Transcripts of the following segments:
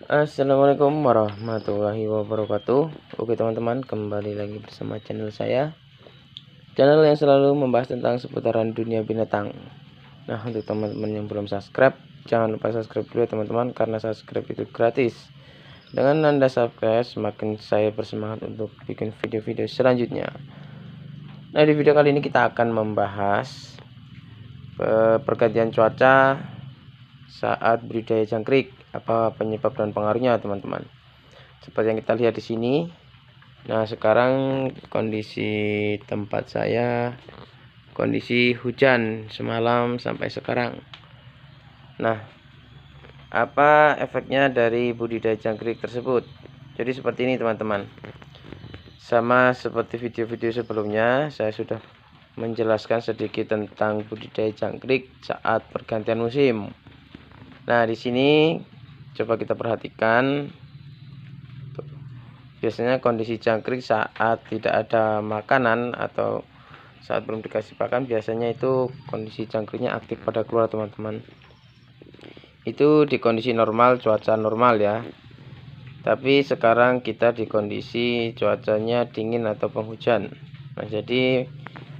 Assalamualaikum warahmatullahi wabarakatuh. Oke teman-teman, kembali lagi bersama channel saya, channel yang selalu membahas tentang seputaran dunia binatang. Nah, untuk teman-teman yang belum subscribe, jangan lupa subscribe dulu ya teman-teman, karena subscribe itu gratis. Dengan Anda subscribe, semakin saya bersemangat untuk bikin video-video selanjutnya. Nah, di video kali ini kita akan membahas pergantian cuaca saat budidaya jangkrik, apa penyebab dan pengaruhnya teman-teman. Seperti yang kita lihat di sini. Nah, sekarang kondisi tempat saya kondisi hujan semalam sampai sekarang. Nah, apa efeknya dari budidaya jangkrik tersebut? Jadi seperti ini teman-teman. Sama seperti video-video sebelumnya, saya sudah menjelaskan sedikit tentang budidaya jangkrik saat pergantian musim. Nah, di sini coba kita perhatikan. Biasanya kondisi jangkrik saat tidak ada makanan atau saat belum dikasih pakan, biasanya itu kondisi jangkriknya aktif pada keluar teman-teman. Itu di kondisi normal, cuaca normal ya. Tapi sekarang kita di kondisi cuacanya dingin atau penghujan. Nah, jadi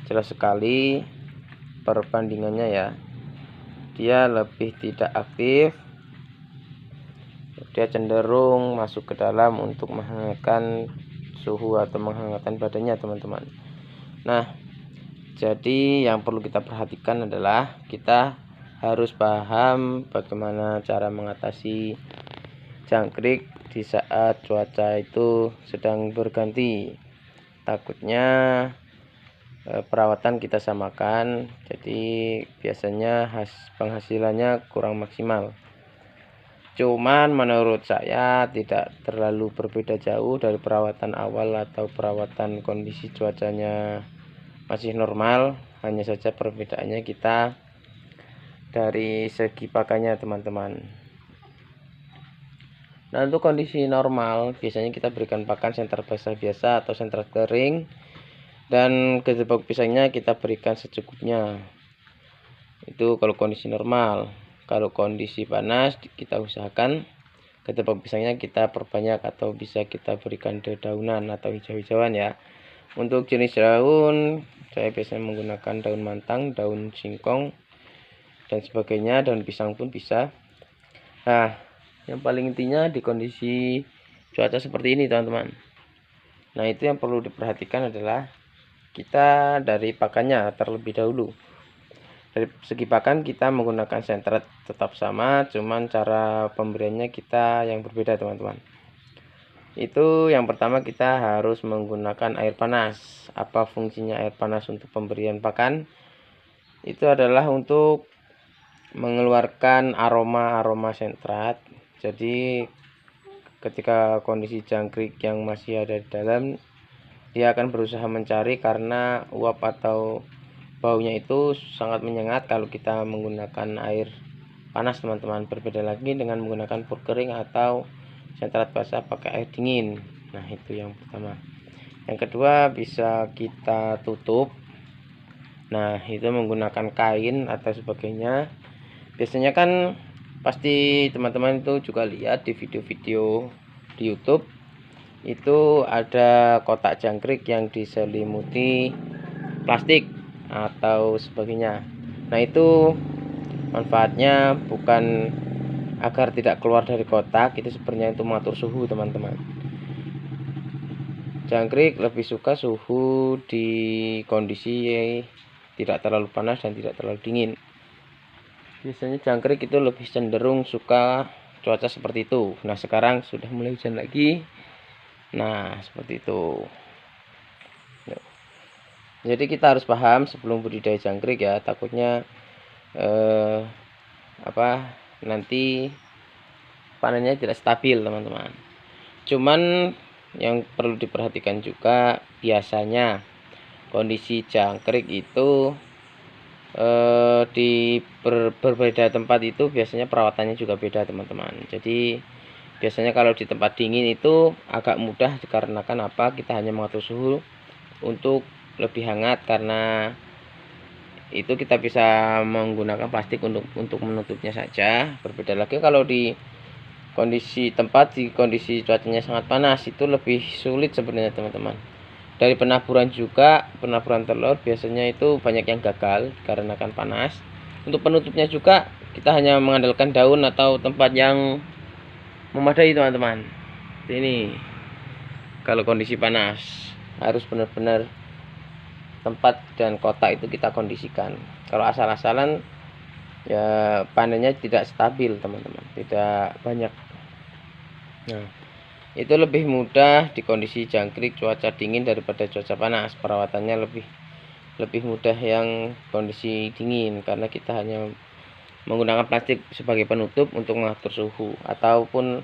jelas sekali perbandingannya ya. Dia lebih tidak aktif, dia cenderung masuk ke dalam untuk menghangatkan suhu atau menghangatkan badannya teman-teman. Nah, jadi yang perlu kita perhatikan adalah kita harus paham bagaimana cara mengatasi jangkrik di saat cuaca itu sedang berganti. Takutnya perawatan kita samakan, jadi biasanya penghasilannya kurang maksimal. Cuman menurut saya tidak terlalu berbeda jauh dari perawatan awal atau perawatan kondisi cuacanya masih normal. Hanya saja perbedaannya kita dari segi pakannya teman-teman. Nah, untuk kondisi normal biasanya kita berikan pakan sentral basah biasa atau sentral kering, dan gejebak pisangnya kita berikan secukupnya. Itu kalau kondisi normal. Kalau kondisi panas, kita usahakan gejebak pisangnya kita perbanyak atau bisa kita berikan dedaunan atau hijau-hijauan ya. Untuk jenis daun, saya biasanya menggunakan daun mantang, daun singkong, dan sebagainya. Daun pisang pun bisa. Nah, yang paling intinya di kondisi cuaca seperti ini teman-teman. Nah, itu yang perlu diperhatikan adalah kita dari pakannya terlebih dahulu. Dari segi pakan kita menggunakan sentret tetap sama, cuman cara pemberiannya kita yang berbeda teman-teman. Itu yang pertama, kita harus menggunakan air panas. Apa fungsinya air panas untuk pemberian pakan? Itu adalah untuk mengeluarkan aroma-aroma sentrat. Jadi ketika kondisi jangkrik yang masih ada di dalam, dia akan berusaha mencari karena uap atau baunya itu sangat menyengat kalau kita menggunakan air panas teman-teman. Berbeda lagi dengan menggunakan pur kering atau sentrat basah pakai air dingin. Nah, itu yang pertama. Yang kedua, bisa kita tutup. Nah, itu menggunakan kain atau sebagainya. Biasanya kan pasti teman-teman itu juga lihat di video-video di YouTube, itu ada kotak jangkrik yang diselimuti plastik atau sebagainya. Nah, itu manfaatnya bukan agar tidak keluar dari kotak, itu sebenarnya itu mengatur suhu teman-teman. Jangkrik lebih suka suhu di kondisi tidak terlalu panas dan tidak terlalu dingin. Biasanya jangkrik itu lebih cenderung suka cuaca seperti itu. Nah, sekarang sudah mulai hujan lagi. Nah, seperti itu. Jadi kita harus paham sebelum budidaya jangkrik ya, takutnya nanti panennya tidak stabil teman-teman. Cuman yang perlu diperhatikan juga, biasanya kondisi jangkrik itu di berbeda tempat itu biasanya perawatannya juga beda teman-teman. Jadi biasanya kalau di tempat dingin itu agak mudah dikarenakan apa, kita hanya mengatur suhu untuk lebih hangat, karena itu kita bisa menggunakan plastik untuk menutupnya saja. Berbeda lagi kalau di kondisi tempat di kondisi cuacanya sangat panas itu lebih sulit sebenarnya teman-teman. Dari penaburan juga, penaburan telur biasanya itu banyak yang gagal dikarenakan panas. Untuk penutupnya juga kita hanya mengandalkan daun atau tempat yang memadai teman-teman. Ini kalau kondisi panas harus benar-benar tempat dan kotak itu kita kondisikan. Kalau asal-asalan ya panennya tidak stabil teman-teman, tidak banyak. Nah, itu lebih mudah di kondisi jangkrik cuaca dingin daripada cuaca panas. Perawatannya lebih mudah yang kondisi dingin karena kita hanya menggunakan plastik sebagai penutup untuk mengatur suhu, ataupun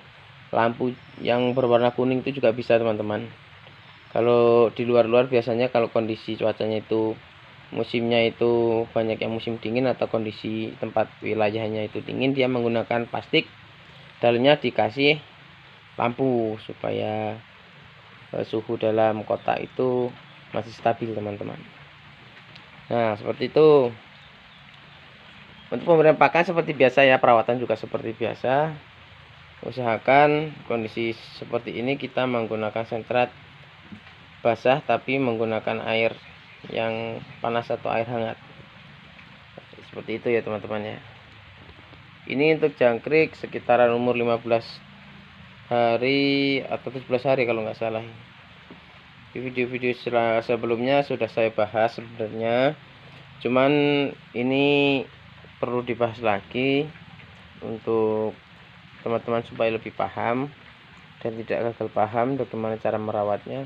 lampu yang berwarna kuning itu juga bisa teman-teman. Kalau di luar-luar biasanya kalau kondisi cuacanya itu musimnya itu banyak yang musim dingin atau kondisi tempat wilayahnya itu dingin, dia menggunakan plastik, dalamnya dikasih lampu supaya suhu dalam kotak itu masih stabil teman-teman. Nah seperti itu. Untuk pemberian pakan seperti biasa ya, perawatan juga seperti biasa. Usahakan kondisi seperti ini kita menggunakan sentrat basah tapi menggunakan air yang panas atau air hangat. Seperti itu ya teman-teman ya. Ini untuk jangkrik sekitaran umur 15 hari atau 17 hari kalau nggak salah. Di video-video sebelumnya sudah saya bahas sebenarnya, cuman ini perlu dibahas lagi untuk teman-teman supaya lebih paham dan tidak gagal paham bagaimana cara merawatnya.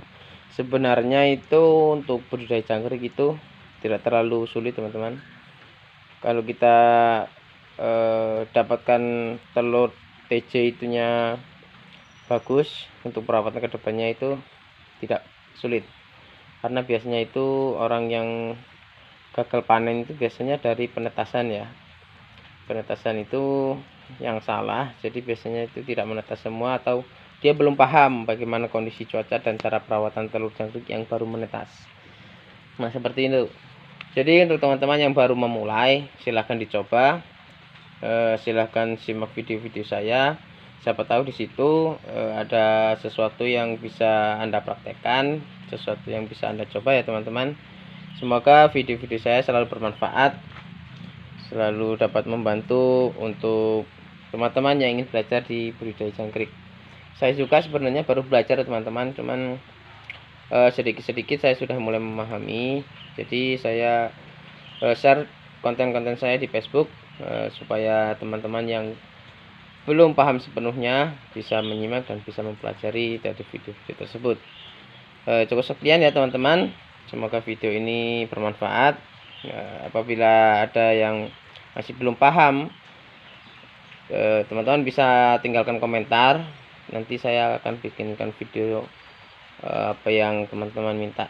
Sebenarnya itu untuk budidaya jangkrik itu tidak terlalu sulit teman-teman. Kalau kita dapatkan telur TJ itunya bagus, untuk perawatan kedepannya itu tidak sulit, karena biasanya itu orang yang gagal panen itu biasanya dari penetasan ya. Penetasan itu yang salah, jadi biasanya itu tidak menetas semua, atau dia belum paham bagaimana kondisi cuaca dan cara perawatan telur jangkrik yang baru menetas. Nah seperti itu. Jadi untuk teman-teman yang baru memulai, silahkan dicoba, silahkan simak video-video saya. Siapa tahu di situ ada sesuatu yang bisa Anda praktekkan, sesuatu yang bisa Anda coba ya teman-teman. Semoga video-video saya selalu bermanfaat, selalu dapat membantu untuk teman-teman yang ingin belajar di budidaya jangkrik. Saya juga sebenarnya baru belajar teman-teman, cuman sedikit-sedikit saya sudah mulai memahami. Jadi saya share konten-konten saya di Facebook supaya teman-teman yang belum paham sepenuhnya bisa menyimak dan bisa mempelajari dari video-video tersebut. Cukup sekian ya teman-teman, semoga video ini bermanfaat. Apabila ada yang masih belum paham, teman-teman bisa tinggalkan komentar, nanti saya akan bikinkan video apa yang teman-teman minta,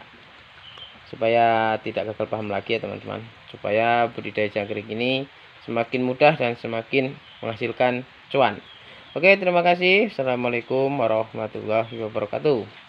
supaya tidak gagal paham lagi ya teman-teman, supaya budidaya jangkrik ini semakin mudah dan semakin menghasilkan cuan. Oke, terima kasih. Assalamualaikum warahmatullahi wabarakatuh.